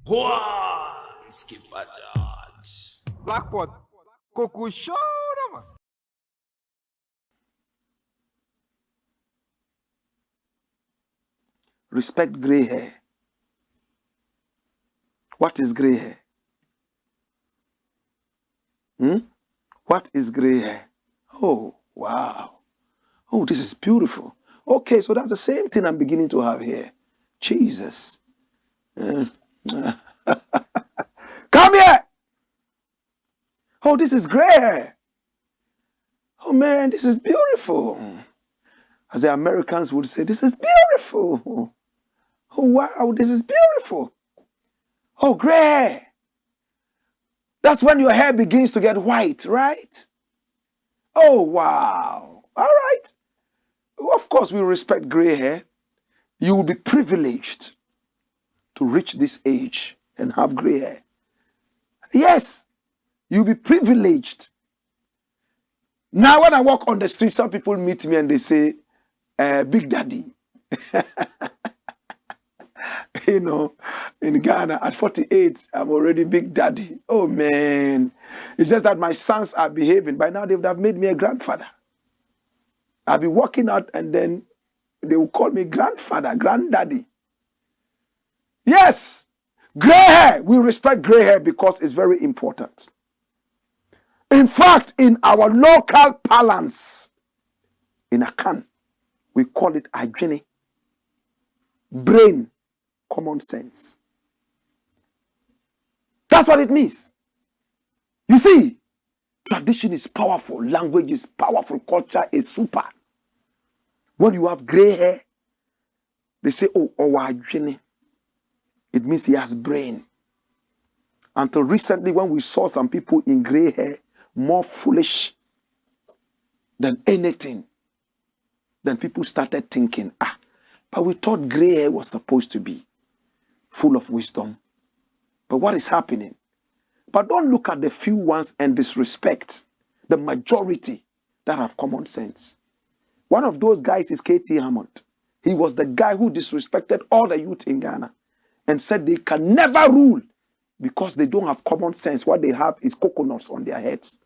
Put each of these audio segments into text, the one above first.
Go on, Skipper George. Blackpot, Coco show man. Respect gray hair. What is gray hair? What is gray hair? Oh, wow. Oh, this is beautiful. Okay, so that's the same thing I'm beginning to have here. Jesus. Come here. Oh, this is gray hair. Oh, man, this is beautiful. As the Americans would say, this is beautiful. Oh, wow, this is beautiful. Oh, gray hair. That's when your hair begins to get white, right? Oh, wow. All right. Of course, we respect gray hair. You will be privileged to reach this age and have gray hair. Yes, you'll be privileged. Now, when I walk on the street, some people meet me and they say, Big Daddy. You know, in Ghana, at 48, I'm already Big Daddy. Oh, man. It's just that my sons are behaving. By now, they would have made me a grandfather. I'll be walking out and then they will call me grandfather, granddaddy. Yes, gray hair. We respect gray hair because it's very important. In fact, in our local parlance, in Akan, we call it adwene, brain, common sense. That's what it means. You see, tradition is powerful, language is powerful, culture is super. When you have gray hair, they say, oh, adwene. It means he has brain. Until recently, when we saw some people in gray hair, more foolish than anything, then people started thinking, but we thought gray hair was supposed to be full of wisdom. But what is happening? But don't look at the few ones and disrespect the majority that have common sense. One of those guys is K.T. Hammond. He was the guy who disrespected all the youth in Ghana and said they can never rule because they don't have common sense. What they have is coconuts on their heads.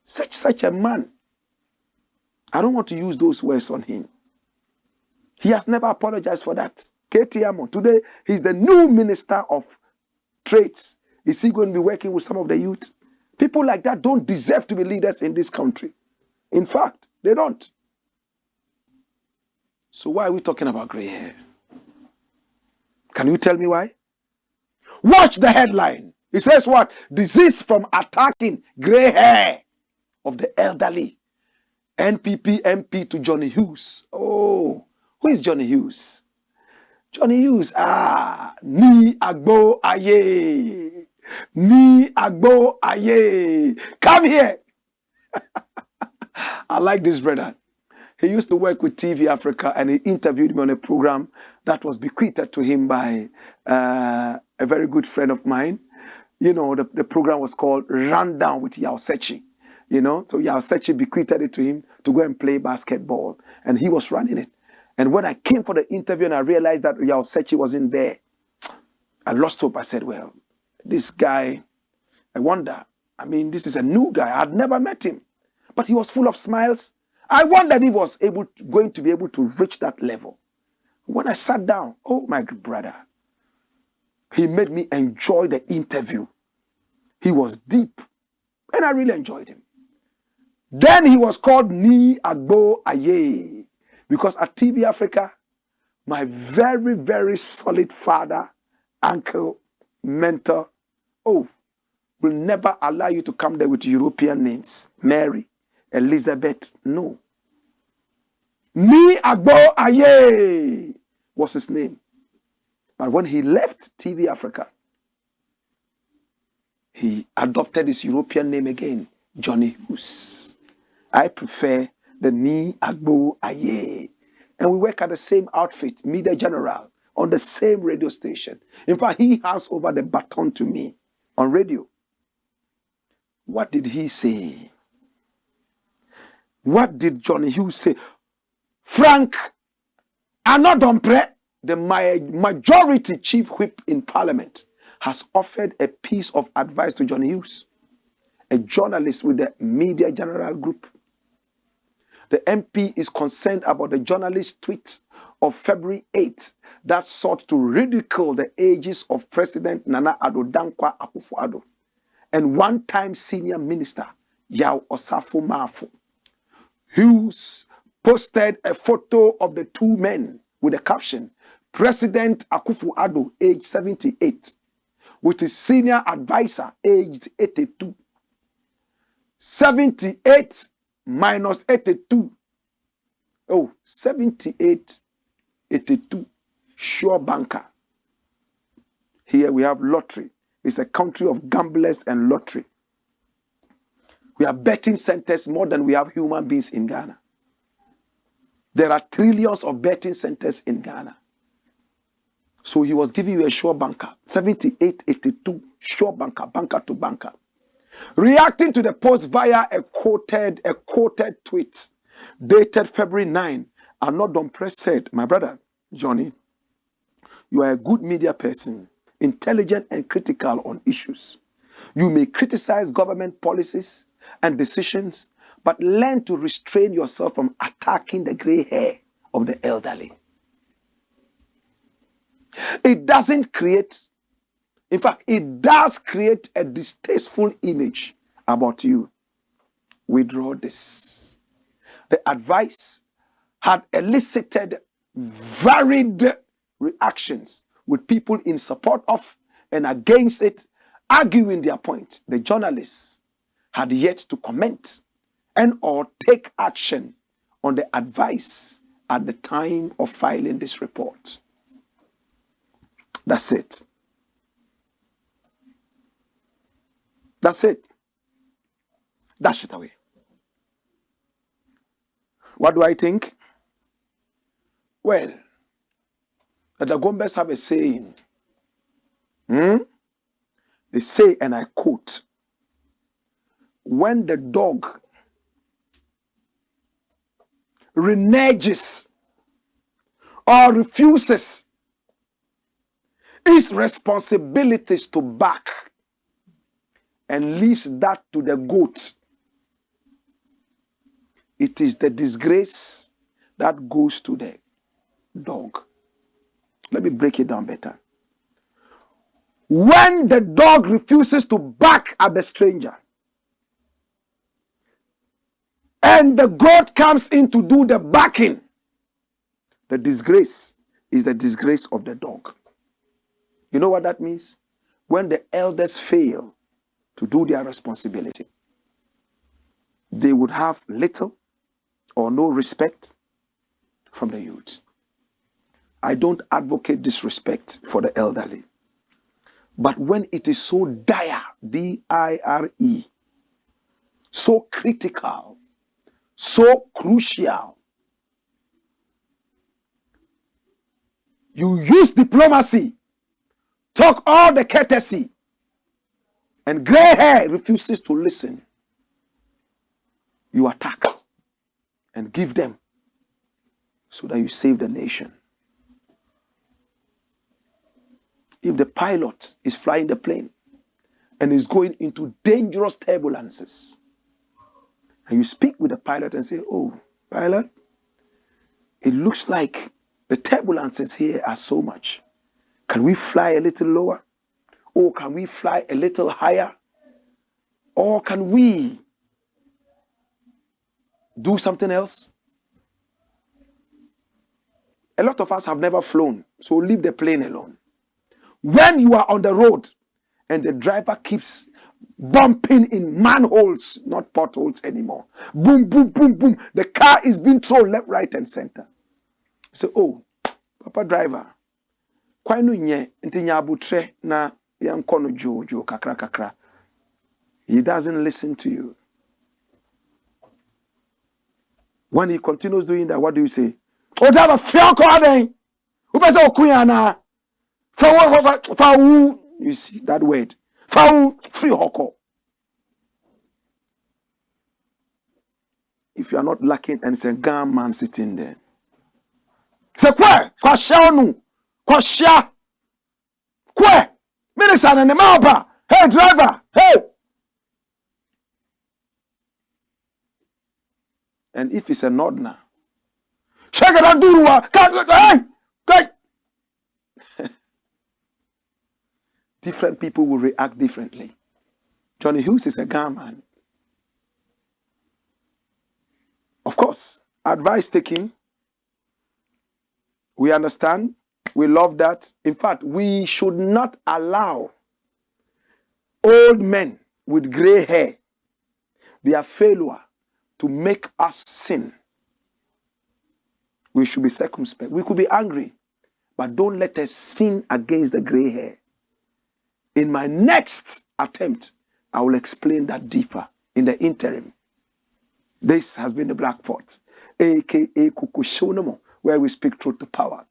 Such a man. I don't want to use those words on him. He has never apologized for that. K.T. Hammond, today, he's the new minister of trades. Is he going to be working with some of the youth? People like that don't deserve to be leaders in this country. In fact, they don't. So why are we talking about gray hair? Can you tell me why? Watch the headline. It says what? Disease from attacking gray hair of the elderly. NPP MP to Johnny Hughes. Oh, who is Johnny Hughes? Johnny Hughes, ni agbo aye. Ni agbo aye. Come here. I like this brother. He used to work with TV Africa and he interviewed me on a program that was bequeathed to him by a very good friend of mine. You know, the program was called Rundown with Yao Sechi. You know, so Yao Sechi bequeathed it to him to go and play basketball. And he was running it. And when I came for the interview and I realized that Yao Sechi wasn't there, I lost hope. I said, well, this guy, I wonder. I mean, this is a new guy. I'd never met him. But he was full of smiles. I wondered if he was going to be able to reach that level. When I sat down, oh my brother, he made me enjoy the interview. He was deep, and I really enjoyed him. Then he was called Ni Agbo Aye, because at TV Africa, my very, very solid father, uncle, mentor, will never allow you to come there with European names. Mary, Elizabeth, no. Ni Agbo Aye was his name. But when he left TV Africa, he adopted his European name again, Johnny Hughes. I prefer the Ni Agbo Aye. And we work at the same outfit, Media General, on the same radio station. In fact, he hands over the baton to me on radio. What did he say? What did Johnny Hughes say? Frank Anodompre, the majority chief whip in parliament, has offered a piece of advice to Johnny Hughes, a journalist with the Media General Group. The MP is concerned about the journalist's tweet of February 8th that sought to ridicule the ages of President Nana Addo Dankwa Akufo-Addo and one-time senior minister Yao Osafo Maafo. Hughes posted a photo of the two men with the caption, President Akufo-Addo, age 78, with his senior advisor, aged 82. 78 minus 82. Oh, 78, 82. Sure banker. Here we have lottery. It's a country of gamblers and lottery. We have betting centers more than we have human beings in Ghana. There are trillions of betting centers in Ghana. So he was giving you a sure banker. 78, 82. Sure banker, banker to banker. Reacting to the post via a quoted tweet dated February 9, Anodom Press said, my brother, Johnny, you are a good media person, intelligent and critical on issues. You may criticize government policies and decisions, but learn to restrain yourself from attacking the gray hair of the elderly. It doesn't create, in fact, it does create a distasteful image about you. Withdraw this. The advice had elicited varied reactions with people in support of and against it, arguing their point. The journalists had yet to comment and or take action on the advice at the time of filing this report. That's it. That's it. Dash it away. What do I think? Well, the Dagombes have a saying. They say, and I quote, when the dog reneges or refuses its responsibilities to bark and leaves that to the goat, it is the disgrace that goes to the dog. Let me break it down better. When the dog refuses to bark at the stranger and the goat comes in to do the barking, the disgrace is the disgrace of the dog. You know what that means? When the elders fail to do their responsibility, they would have little or no respect from the youth. I don't advocate disrespect for the elderly. But when it is so dire, D-I-R-E, so critical, so crucial, you use diplomacy, talk all the courtesy, and gray hair refuses to listen, you attack and give them so that you save the nation. If the pilot is flying the plane and is going into dangerous turbulences, and you speak with the pilot and say, oh, pilot, it looks like the turbulences here are so much. Can we fly a little lower? Or can we fly a little higher? Or can we do something else? A lot of us have never flown, so leave the plane alone. When you are on the road and the driver keeps bumping in manholes, not potholes anymore, boom, boom, boom, boom, the car is being thrown left, right, and center. So, oh, Papa driver, kwai no nye nti nya abutre na yanko no jojo kakra kakra. He doesn't listen to you. When he continues doing that, what do you say? Oh, driver, feel calling. Who pesa okuyana? You see that word. Free hoko. If you are not lacking and it's a gun man sitting there. Say, Kwe, Kwasha onu. Kwasha. Kwe. Mene Listen, and the mapa. Hey, driver. Hey. And if it's a Northerner, check it out, do hey. Different people will react differently. Johnny Hughes is a gunman. Of course, advice taking. We understand. We love that. In fact, we should not allow old men with gray hair, their failure, to make us sin. We should be circumspect. We could be angry, but don't let us sin against the gray hair. In my next attempt, I will explain that deeper. In the interim, this has been the Blakk Pot, aka Kukushonomo, where we speak truth to power.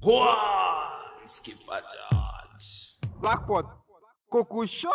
Go on, Skipper George. Blakk Pot, Kuku Show.